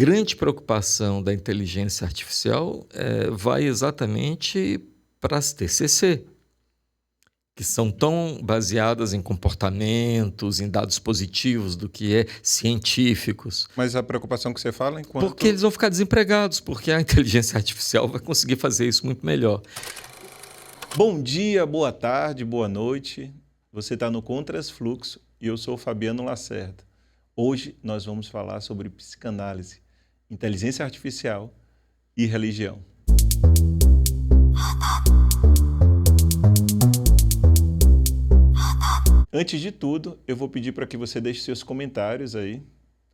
grande preocupação da inteligência artificial vai exatamente para as TCC, que são tão baseadas em comportamentos, em dados positivos do que é científicos. Mas a preocupação que você fala enquanto... Porque eles vão ficar desempregados, porque a inteligência artificial vai conseguir fazer isso muito melhor. Bom dia, boa tarde, boa noite. Você está no Contras Fluxo e eu sou o Fabiano Lacerda. Hoje nós vamos falar sobre psicanálise, inteligência artificial e religião. Antes de tudo, eu vou pedir para que você deixe seus comentários aí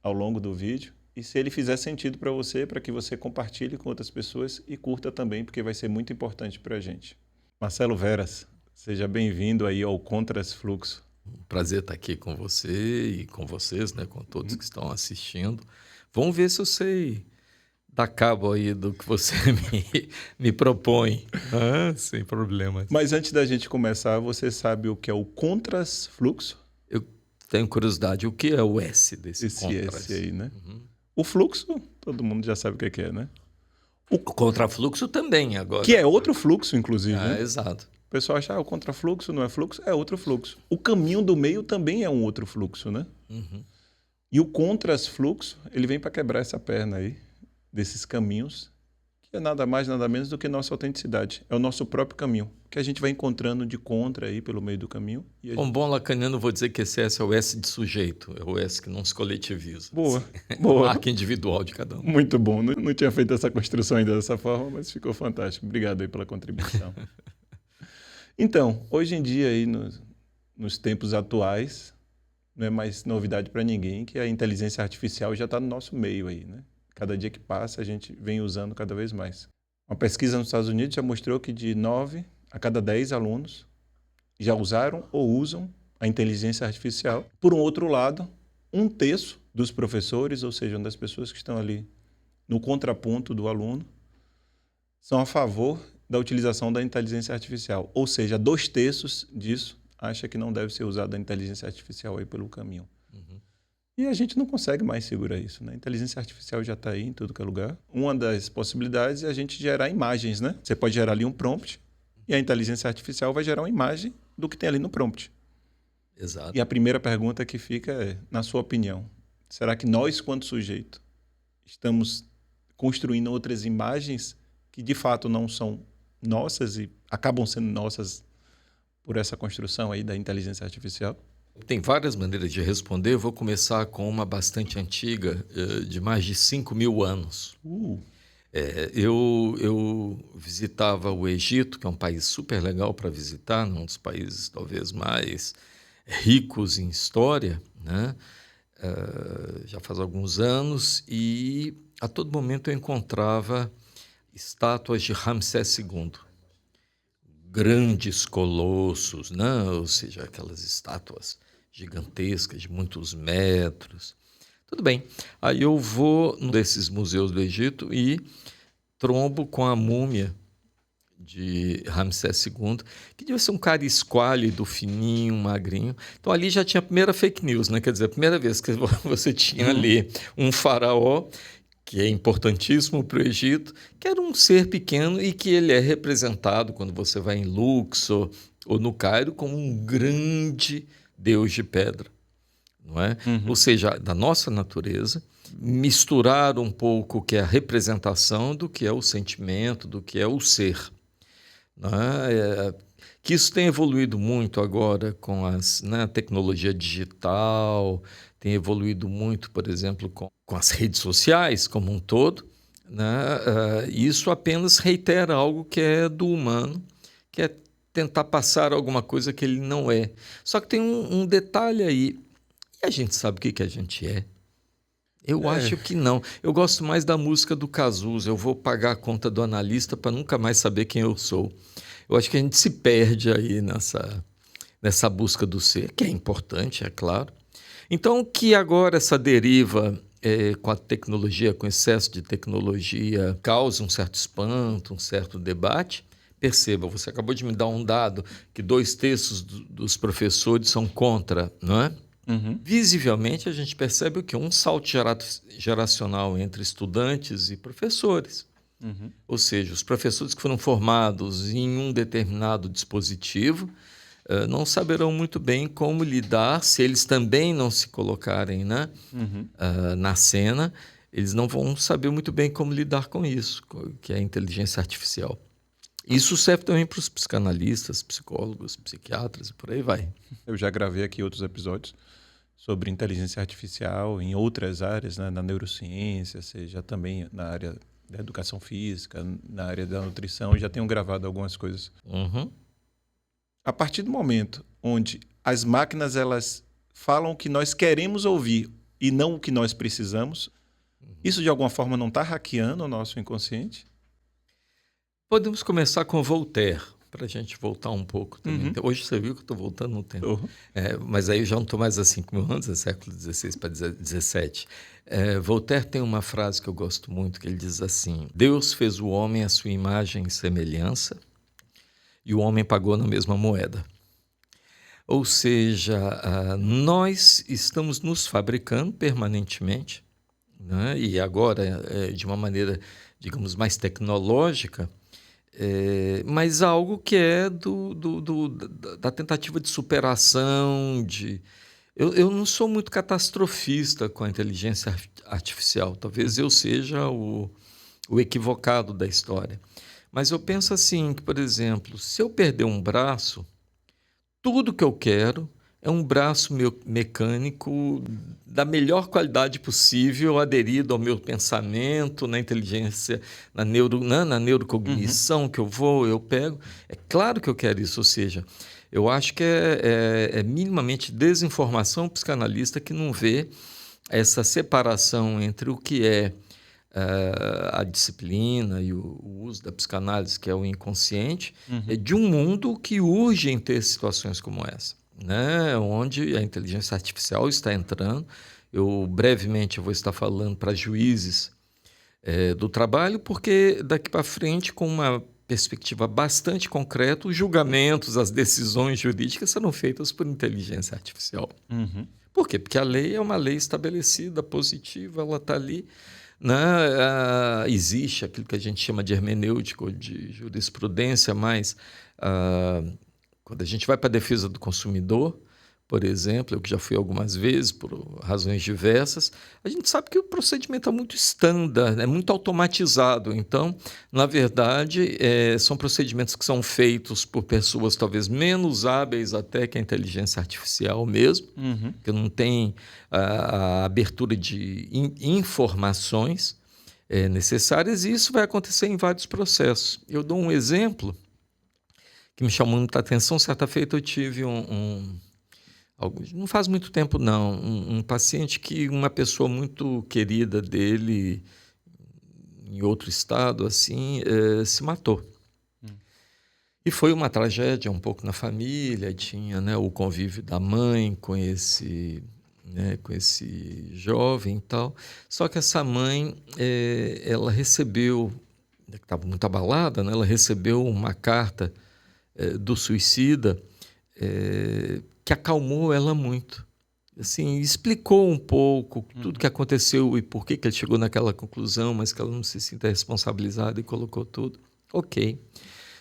ao longo do vídeo e se ele fizer sentido para você, para que você compartilhe com outras pessoas e curta também, porque vai ser muito importante para a gente. Marcelo Veras, seja bem-vindo aí ao Contras Fluxo. Um prazer estar aqui com você e com vocês, né, com todos que estão assistindo. Vamos ver se eu sei dar cabo aí do que você me propõe, sem problemas. Mas antes da gente começar, você sabe o que é o Contras Fluxo? Eu tenho curiosidade, o que é o S desse contras? Esse aí, né? Uhum. O fluxo, todo mundo já sabe o que é, né? O contrafluxo também agora. Que é outro fluxo, inclusive. né? Né? Exato. O pessoal acha, o contrafluxo não é fluxo, é outro fluxo. O caminho do meio também é um outro fluxo, né? Uhum. E o contrasfluxo, ele vem para quebrar essa perna aí, desses caminhos, que é nada mais, nada menos do que nossa autenticidade. É o nosso próprio caminho, que a gente vai encontrando de contra aí pelo meio do caminho. E Um bom lacaniano, vou dizer que esse S é o S de sujeito, é o S que não se coletiviza. Boa, assim. boa. A marca individual de cada um. Muito bom. Não tinha feito essa construção ainda dessa forma, mas ficou fantástico. Obrigado aí pela contribuição. Então, hoje em dia, aí, nos tempos atuais, não é mais novidade para ninguém que a inteligência artificial já está no nosso meio aí, né? Cada dia que passa, a gente vem usando cada vez mais. Uma pesquisa nos Estados Unidos já mostrou que de 9 a cada 10 alunos já usaram ou usam a inteligência artificial. Por um outro lado, 1/3 dos professores, ou seja, uma das pessoas que estão ali no contraponto do aluno, são a favor da utilização da inteligência artificial. Ou seja, 2/3 disso acha que não deve ser usada a inteligência artificial aí pelo caminho. Uhum. E a gente não consegue mais segurar isso, né? A inteligência artificial já está aí em tudo que é lugar. Uma das possibilidades é a gente gerar imagens, né? Você pode gerar ali um prompt e a inteligência artificial vai gerar uma imagem do que tem ali no prompt. Exato. E a primeira pergunta que fica é, na sua opinião, será que nós, quanto sujeito, estamos construindo outras imagens que de fato não são nossas e acabam sendo nossas por essa construção aí da inteligência artificial? Tem várias maneiras de responder. Eu vou começar com uma bastante antiga, de mais de 5.000 anos. Eu visitava o Egito, que é um país super legal para visitar, um dos países talvez mais ricos em história, né? Já faz alguns anos, e a todo momento eu encontrava estátuas de Ramsés II. Grandes colossos, né? Ou seja, aquelas estátuas gigantescas de muitos metros. Tudo bem. Aí eu vou num desses museus do Egito e trombo com a múmia de Ramsés II, que devia ser um cara esquálido, fininho, magrinho. Então ali já tinha a primeira fake news, né? Quer dizer, a primeira vez que você tinha ali um faraó que é importantíssimo para o Egito, que era um ser pequeno e que ele é representado, quando você vai em Luxor ou no Cairo, como um grande deus de pedra, não é? Ou seja, da nossa natureza, misturar um pouco o que é a representação do que é o sentimento, do que é o ser. Não é? Que isso tem evoluído muito agora com a tecnologia digital, tem evoluído muito, por exemplo, com as redes sociais como um todo, né? Isso apenas reitera algo que é do humano, que é tentar passar alguma coisa que ele não é. Só que tem um detalhe aí, e a gente sabe o que a gente é? Eu acho que não. Eu gosto mais da música do Cazuza, eu vou pagar a conta do analista para nunca mais saber quem eu sou. Eu acho que a gente se perde aí nessa busca do ser, que é importante, é claro. Então, que agora essa deriva com a tecnologia, com excesso de tecnologia, causa um certo espanto, um certo debate. Perceba, você acabou de me dar um dado que 2/3 dos professores são contra, não é? Uhum. Visivelmente, a gente percebe o quê? Um salto geracional entre estudantes e professores. Uhum. Ou seja, os professores que foram formados em um determinado dispositivo não saberão muito bem como lidar, se eles também não se colocarem, né, Uhum. na cena, eles não vão saber muito bem como lidar com isso, que é a inteligência artificial. Isso serve também para os psicanalistas, psicólogos, psiquiatras e por aí vai. Eu já gravei aqui outros episódios sobre inteligência artificial em outras áreas, né? Na neurociência, seja também na área da educação física, na área da nutrição, eu já tenho gravado algumas coisas. Uhum. A partir do momento onde as máquinas elas falam o que nós queremos ouvir e não o que nós precisamos, isso de alguma forma não está hackeando o nosso inconsciente? Podemos começar com Voltaire, para a gente voltar um pouco também. Uhum. Então, hoje você viu que eu estou voltando no tempo. Uhum. Mas aí eu já não estou mais há 5.000 anos, é século XVI para XVII. Voltaire tem uma frase que eu gosto muito, que ele diz assim: Deus fez o homem à sua imagem e semelhança, e o homem pagou na mesma moeda. Ou seja, nós estamos nos fabricando permanentemente, né? E agora, de uma maneira, digamos, mais tecnológica, mas algo que é da tentativa de superação, eu não sou muito catastrofista com a inteligência artificial, talvez eu seja o equivocado da história. Mas eu penso assim, que, por exemplo, se eu perder um braço, tudo que eu quero é um braço mecânico da melhor qualidade possível, aderido ao meu pensamento, na inteligência, na neurocognição que eu pego. É claro que eu quero isso, ou seja, eu acho que é minimamente desinformação psicanalista que não vê essa separação entre o que é a disciplina e o uso da psicanálise, que é o inconsciente, de um mundo que urge em ter situações como essa, né? Onde a inteligência artificial está entrando. Eu brevemente vou estar falando para juízes do trabalho, porque daqui para frente, com uma perspectiva bastante concreta, os julgamentos, as decisões jurídicas serão feitas por inteligência artificial. Uhum. Por quê? Porque a lei é uma lei estabelecida, positiva, ela está ali, né? Existe aquilo que a gente chama de hermenêutica ou de jurisprudência, mas quando a gente vai para a defesa do consumidor, por exemplo, eu que já fui algumas vezes por razões diversas, a gente sabe que o procedimento é muito standard, é muito automatizado. Então, na verdade, são procedimentos que são feitos por pessoas talvez menos hábeis até que a inteligência artificial mesmo, Uhum. que não tem a abertura de informações necessárias, e isso vai acontecer em vários processos. Eu dou um exemplo que me chamou muita atenção. Certa feita eu tive não faz muito tempo não, um paciente que uma pessoa muito querida dele, em outro estado, assim, se matou. E foi uma tragédia um pouco na família, tinha, né, o convívio da mãe com esse jovem e tal. Só que essa mãe, ela recebeu, que estava muito abalada, né, ela recebeu uma carta do suicida, que acalmou ela muito. Assim, explicou um pouco tudo que aconteceu e por que ele chegou naquela conclusão, mas que ela não se sinta responsabilizada, e colocou tudo. Ok.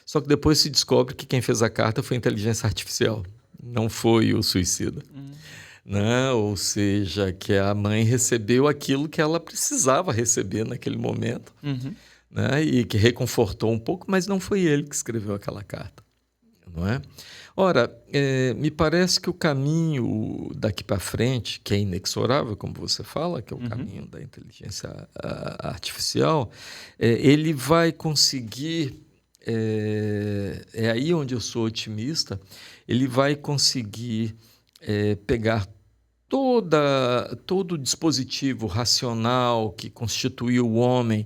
Só que depois se descobre que quem fez a carta foi a inteligência artificial, não foi o suicida. Né? Ou seja, que a mãe recebeu aquilo que ela precisava receber naquele momento, né? E que reconfortou um pouco, mas não foi ele que escreveu aquela carta. Não é? Ora, me parece que o caminho daqui para frente, que é inexorável, como você fala, que é o caminho da inteligência artificial, ele vai conseguir, é aí onde eu sou otimista, ele vai conseguir pegar todo o dispositivo racional que constituiu o homem,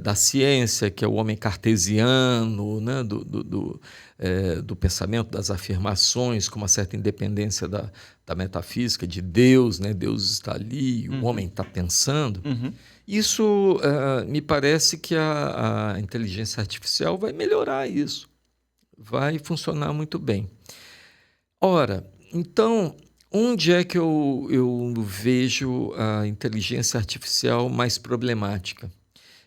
da ciência, que é o homem cartesiano, né? Do pensamento, das afirmações, com uma certa independência da metafísica, de Deus, né? Deus está ali, o homem está pensando. Isso, me parece que a inteligência artificial vai melhorar isso, vai funcionar muito bem. Ora, então, Onde é que eu vejo a inteligência artificial mais problemática?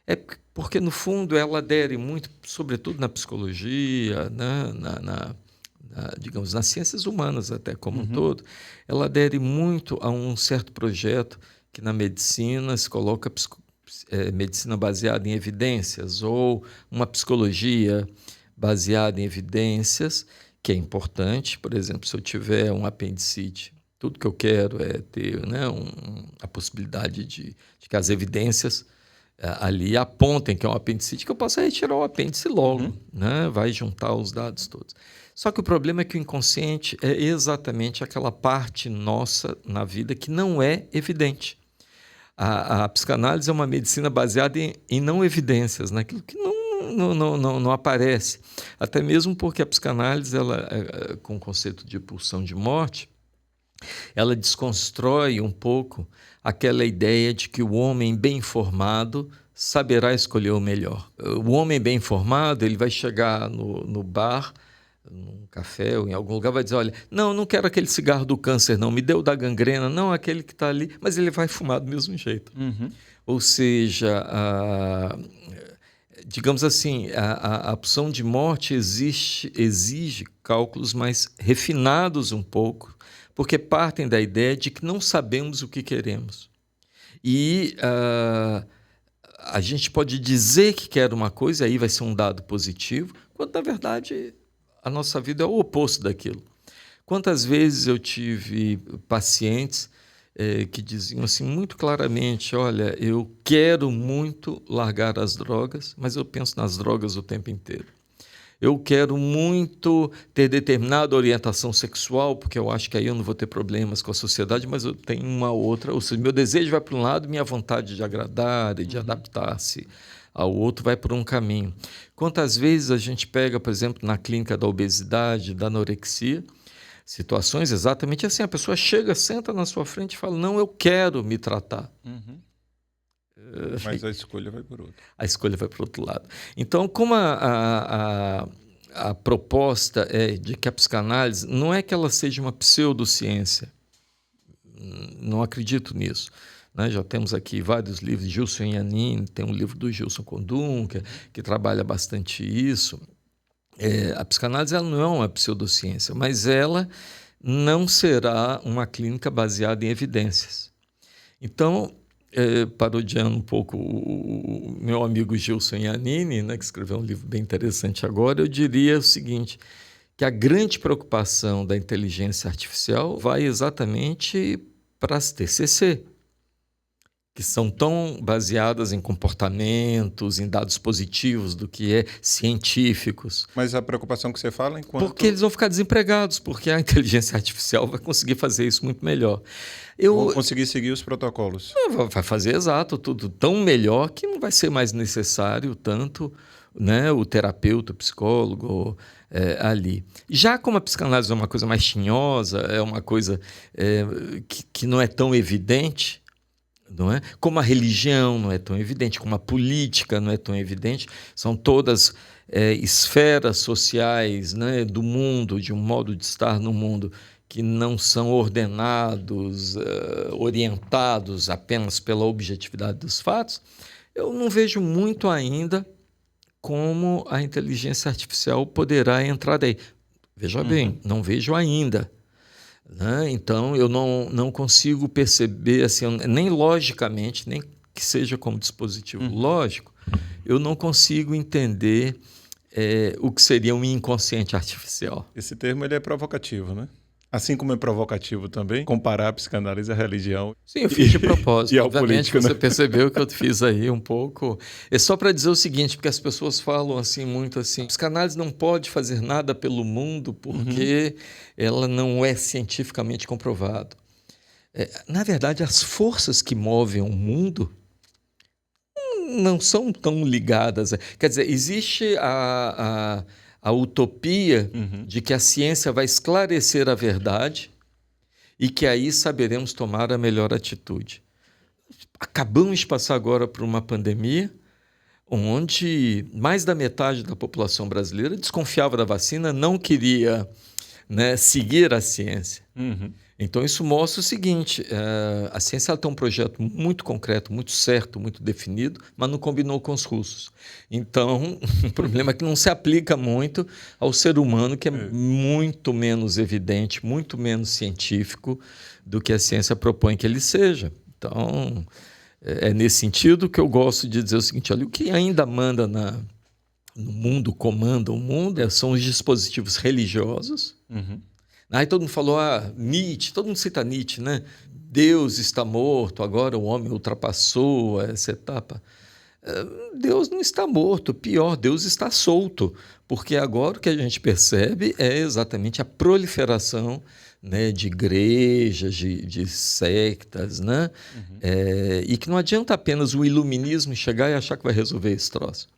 É porque, no fundo, ela adere muito, sobretudo na psicologia, né, digamos, nas ciências humanas até como um Uhum. todo, ela adere muito a um certo projeto que na medicina se coloca medicina baseada em evidências ou uma psicologia baseada em evidências, que é importante. Por exemplo, se eu tiver um apendicite, tudo que eu quero é ter, né, a possibilidade de que as evidências ali apontem que é um apendicite, que eu possa retirar o apêndice logo, Uhum. né? Vai juntar os dados todos. Só que o problema é que o inconsciente é exatamente aquela parte nossa na vida que não é evidente. A psicanálise é uma medicina baseada em não evidências, naquilo que não aparece. Até mesmo porque a psicanálise, ela, com o conceito de pulsão de morte, ela desconstrói um pouco aquela ideia de que o homem bem informado saberá escolher o melhor. O homem bem informado, ele vai chegar no bar, num café ou em algum lugar, vai dizer, olha, não quero aquele cigarro do câncer, não, me dê o da gangrena, não aquele que está ali, mas ele vai fumar do mesmo jeito. Uhum. Ou seja, digamos assim, a opção de morte exige cálculos mais refinados um pouco, porque partem da ideia de que não sabemos o que queremos. E a gente pode dizer que quer uma coisa, aí vai ser um dado positivo, quando na verdade a nossa vida é o oposto daquilo. Quantas vezes eu tive pacientes que diziam assim muito claramente, olha, eu quero muito largar as drogas, mas eu penso nas drogas o tempo inteiro. Eu quero muito ter determinada orientação sexual, porque eu acho que aí eu não vou ter problemas com a sociedade, mas eu tenho uma outra, ou seja, meu desejo vai para um lado, minha vontade de agradar e de adaptar-se ao outro vai por um caminho. Quantas vezes a gente pega, por exemplo, na clínica da obesidade, da anorexia, situações exatamente assim, a pessoa chega, senta na sua frente e fala, não, eu quero me tratar. Uhum. Mas a escolha vai por outro. A escolha vai para o outro lado. Então, como a proposta é de que a psicanálise não é que ela seja uma pseudociência, não acredito nisso. Né? Já temos aqui vários livros, Gilson Yanini, tem um livro do Gilson Condum, que trabalha bastante isso. A psicanálise ela não é uma pseudociência, mas ela não será uma clínica baseada em evidências. Então, parodiando um pouco o meu amigo Gilson Yanini, né, que escreveu um livro bem interessante agora, eu diria o seguinte, que a grande preocupação da inteligência artificial vai exatamente para as TCC, que são tão baseadas em comportamentos, em dados positivos do que é científicos. Mas a preocupação que você fala enquanto... Porque eles vão ficar desempregados, porque a inteligência artificial vai conseguir fazer isso muito melhor. Vão conseguir seguir os protocolos. Vai fazer exato, tudo tão melhor que não vai ser mais necessário tanto, né, o terapeuta, o psicólogo ali. Já como a psicanálise é uma coisa mais tinhosa, é uma coisa que não é tão evidente, não é? Como a religião não é tão evidente, como a política não é tão evidente, são todas esferas sociais, né, do mundo, de um modo de estar no mundo, que não são ordenados, orientados apenas pela objetividade dos fatos. Eu não vejo muito ainda como a inteligência artificial poderá entrar daí. Veja bem, não vejo ainda. Né? Então, eu não consigo perceber, assim, nem logicamente, nem que seja como dispositivo lógico, eu não consigo entender o que seria um inconsciente artificial. Esse termo ele é provocativo, né? Assim como é provocativo também comparar a psicanálise à religião. Sim, eu fiz de propósito. E ao Obviamente político, você né? percebeu que eu fiz aí um pouco. É só para dizer o seguinte, porque as pessoas falam assim muito assim, a psicanálise não pode fazer nada pelo mundo porque ela não é cientificamente comprovada. Na verdade, as forças que movem o mundo não são tão ligadas. Quer dizer, existe a utopia de que a ciência vai esclarecer a verdade e que aí saberemos tomar a melhor atitude. Acabamos de passar agora por uma pandemia onde mais da metade da população brasileira desconfiava da vacina, não queria, né, seguir a ciência. Então, isso mostra o seguinte: a ciência ela tem um projeto muito concreto, muito certo, muito definido, mas não combinou com os russos. Então, o problema é que não se aplica muito ao ser humano, que é muito menos evidente, muito menos científico do que a ciência propõe que ele seja. Então, é nesse sentido que eu gosto de dizer o seguinte: olha, o que ainda manda no mundo, comanda o mundo, são os dispositivos religiosos. Aí todo mundo falou, Nietzsche, todo mundo cita Nietzsche, né? Deus está morto, agora o homem ultrapassou essa etapa. Deus não está morto, pior, Deus está solto, porque agora o que a gente percebe é exatamente a proliferação, né, de igrejas, de sectas, né? E que não adianta apenas o iluminismo chegar e achar que vai resolver esse troço.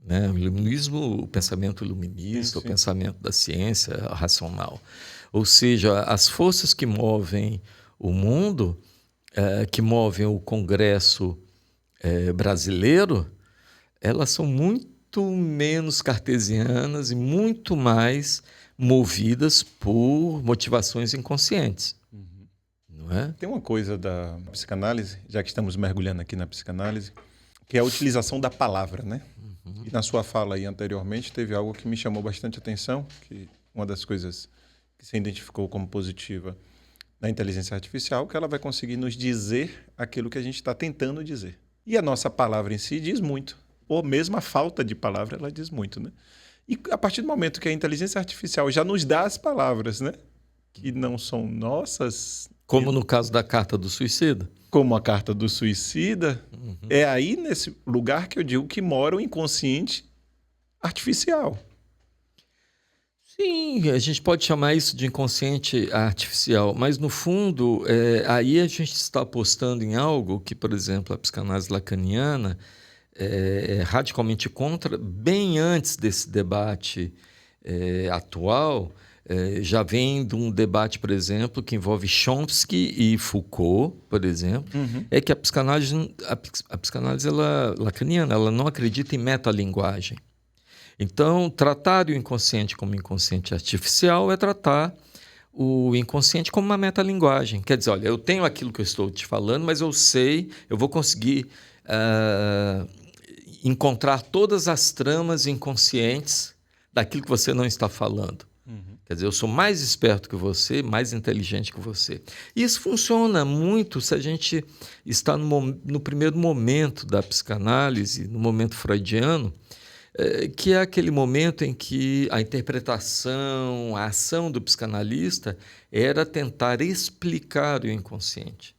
Né? O iluminismo, o pensamento iluminista, o pensamento da ciência racional. Ou seja, as forças que movem o mundo, que movem o Congresso brasileiro, elas são muito menos cartesianas e muito mais movidas por motivações inconscientes. Não é? Tem uma coisa da psicanálise, já que estamos mergulhando aqui na psicanálise, que é a utilização da palavra, né? E na sua fala aí anteriormente teve algo que me chamou bastante atenção, que uma das coisas que você identificou como positiva na inteligência artificial, que ela vai conseguir nos dizer aquilo que a gente está tentando dizer. E a nossa palavra em si diz muito. Ou mesmo a falta de palavra, ela diz muito, né? E a partir do momento que a inteligência artificial já nos dá as palavras, né? Que não são nossas... Como no caso da carta do suicida. Como a carta do suicida, é aí nesse lugar que eu digo que mora o inconsciente artificial. Sim, a gente pode chamar isso de inconsciente artificial, mas no fundo, aí a gente está apostando em algo que, por exemplo, a psicanálise lacaniana é radicalmente contra, bem antes desse debate atual. Já vem de um debate, por exemplo, que envolve Chomsky e Foucault, por exemplo, é que a psicanálise lacaniana, ela não acredita em metalinguagem. Então, tratar o inconsciente como inconsciente artificial é tratar o inconsciente como uma metalinguagem. Quer dizer, olha, eu tenho aquilo que eu estou te falando, mas eu sei, eu vou conseguir encontrar todas as tramas inconscientes daquilo que você não está falando. Quer dizer, eu sou mais esperto que você, mais inteligente que você. E isso funciona muito se a gente está no primeiro momento da psicanálise, no momento freudiano, que é aquele momento em que a interpretação, a ação do psicanalista era tentar explicar o inconsciente.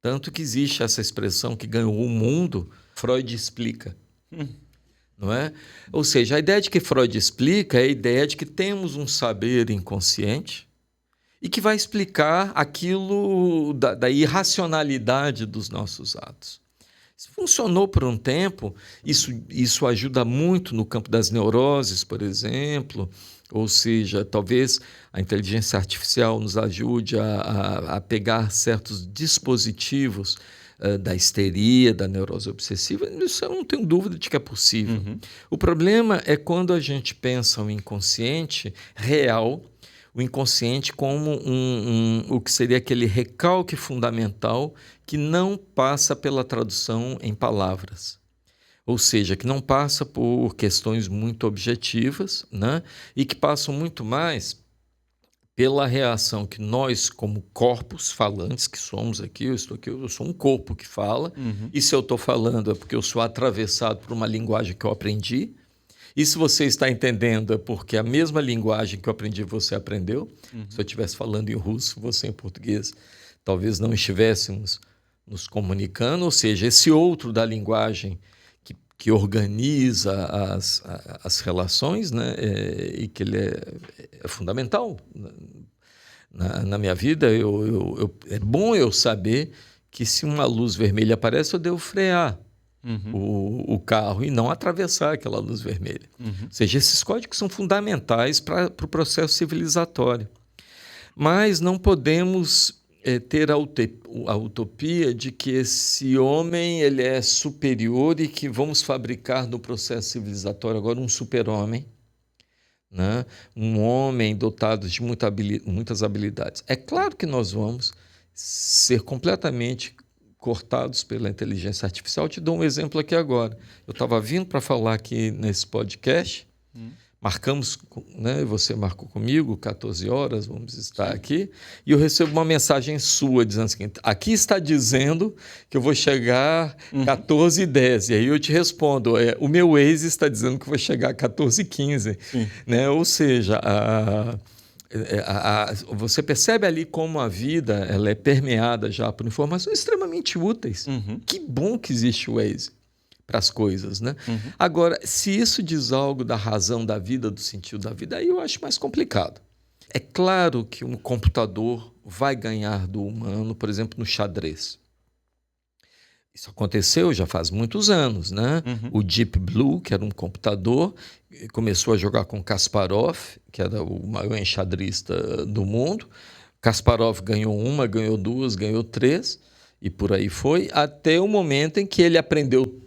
Tanto que existe essa expressão que ganhou o mundo, Freud explica. Não é? Ou seja, a ideia de que Freud explica é a ideia de que temos um saber inconsciente e que vai explicar aquilo da irracionalidade dos nossos atos. Isso funcionou por um tempo, isso ajuda muito no campo das neuroses, por exemplo, ou seja, talvez a inteligência artificial nos ajude a pegar certos dispositivos da histeria, da neurose obsessiva. Isso eu não tenho dúvida de que é possível. O problema é quando a gente pensa o inconsciente real, o inconsciente como o que seria aquele recalque fundamental que não passa pela tradução em palavras. Ou seja, que não passa por questões muito objetivas, né? E que passam muito mais pela reação que nós, como corpos falantes que somos aqui, eu estou aqui, eu sou um corpo que fala, e se eu estou falando é porque eu sou atravessado por uma linguagem que eu aprendi, e se você está entendendo é porque a mesma linguagem que eu aprendi você aprendeu. Se eu estivesse falando em russo, você em português, talvez não estivéssemos nos comunicando, ou seja, esse outro da linguagem que organiza as relações, né, e que ele é fundamental na minha vida. É bom eu saber que se uma luz vermelha aparece, eu devo frear o carro e não atravessar aquela luz vermelha. Ou seja, esses códigos são fundamentais para o processo civilizatório. Mas não podemos ter a utopia de que esse homem ele é superior e que vamos fabricar no processo civilizatório agora um super-homem, né? Um homem dotado de muitas habilidades. É claro que nós vamos ser completamente cortados pela inteligência artificial. Eu te dou um exemplo aqui agora. Eu estava vindo para falar aqui nesse podcast, marcamos, né? Você marcou comigo, 14 horas, vamos estar aqui, e eu recebo uma mensagem sua dizendo o seguinte: aqui está dizendo que eu vou chegar 14h10, e aí eu te respondo, o meu Waze está dizendo que eu vou chegar 14h15, né? Ou seja, você percebe ali como a vida ela é permeada já por informações extremamente úteis. Que bom que existe o Waze para as coisas, né? Agora, se isso diz algo da razão da vida, do sentido da vida, aí eu acho mais complicado. É claro que um computador vai ganhar do humano, por exemplo, no xadrez. Isso aconteceu já faz muitos anos, né? O Deep Blue, que era um computador, começou a jogar com Kasparov, que era o maior enxadrista do mundo. Kasparov ganhou uma, ganhou duas, ganhou três, e por aí foi, até o momento em que ele aprendeu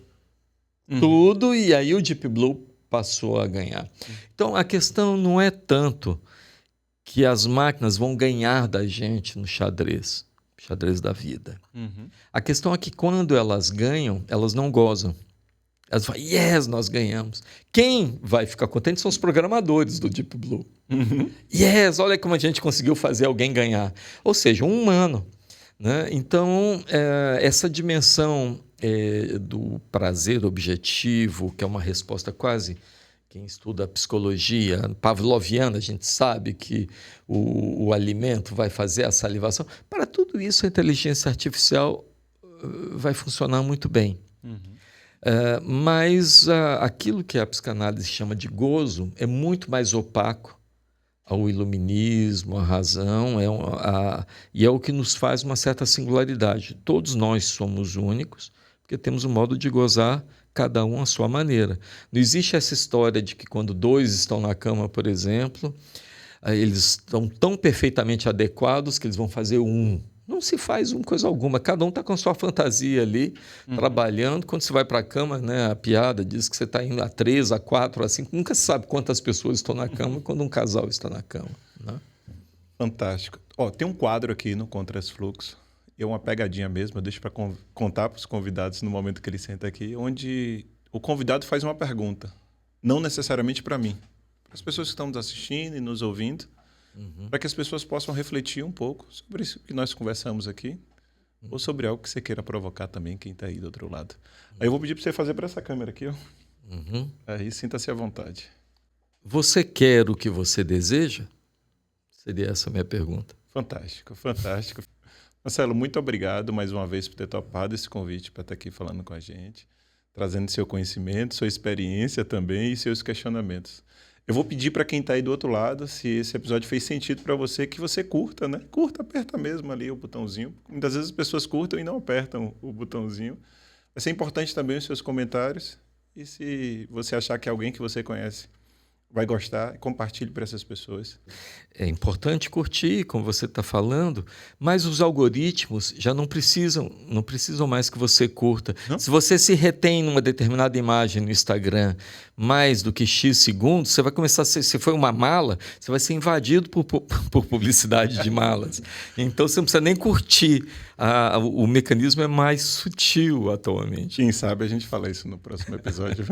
tudo, e aí o Deep Blue passou a ganhar. Então, a questão não é tanto que as máquinas vão ganhar da gente no xadrez da vida. A questão é que quando elas ganham, elas não gozam. Elas falam, yes, nós ganhamos. Quem vai ficar contente são os programadores do Deep Blue. Yes, olha como a gente conseguiu fazer alguém ganhar. Ou seja, um humano, né? Então, essa dimensão do prazer objetivo, que é uma resposta quase, quem estuda a psicologia pavloviana, a gente sabe que o alimento vai fazer a salivação. Para tudo isso, a inteligência artificial vai funcionar muito bem. Mas aquilo que a psicanálise chama de gozo é muito mais opaco ao iluminismo, à razão, e é o que nos faz uma certa singularidade. Todos nós somos únicos, porque temos um modo de gozar, cada um à sua maneira. Não existe essa história de que quando dois estão na cama, por exemplo, eles estão tão perfeitamente adequados que eles vão fazer um. Não se faz coisa alguma, cada um está com a sua fantasia ali, trabalhando. Quando você vai para a cama, né, a piada diz que você está indo a 3, a 4, a 5, nunca se sabe quantas pessoas estão na cama quando um casal está na cama, né? Fantástico. Tem um quadro aqui no Contrafluxo, é uma pegadinha mesmo, eu deixo para contar para os convidados no momento que ele senta aqui, onde o convidado faz uma pergunta, não necessariamente para mim, para as pessoas que estão nos assistindo e nos ouvindo, para que as pessoas possam refletir um pouco sobre isso que nós conversamos aqui, ou sobre algo que você queira provocar também, quem está aí do outro lado. Aí eu vou pedir para você fazer para essa câmera aqui, ó. Aí sinta-se à vontade. Você quer o que você deseja? Seria essa a minha pergunta. Fantástico, fantástico. Marcelo, muito obrigado mais uma vez por ter topado esse convite para estar aqui falando com a gente, trazendo seu conhecimento, sua experiência também e seus questionamentos. Eu vou pedir para quem está aí do outro lado, se esse episódio fez sentido para você, que você curta, né? Curta, aperta mesmo ali o botãozinho. Muitas vezes as pessoas curtam e não apertam o botãozinho. Vai ser importante também os seus comentários. E se você achar que alguém que você conhece vai gostar, compartilhe para essas pessoas. É importante curtir, como você está falando, mas os algoritmos já não precisam mais que você curta. Não? Se você se retém numa determinada imagem no Instagram mais do que X segundos, você vai começar a ser, se for uma mala, você vai ser invadido por publicidade de malas. Então você não precisa nem curtir. O mecanismo é mais sutil atualmente. Quem sabe a gente fala isso no próximo episódio.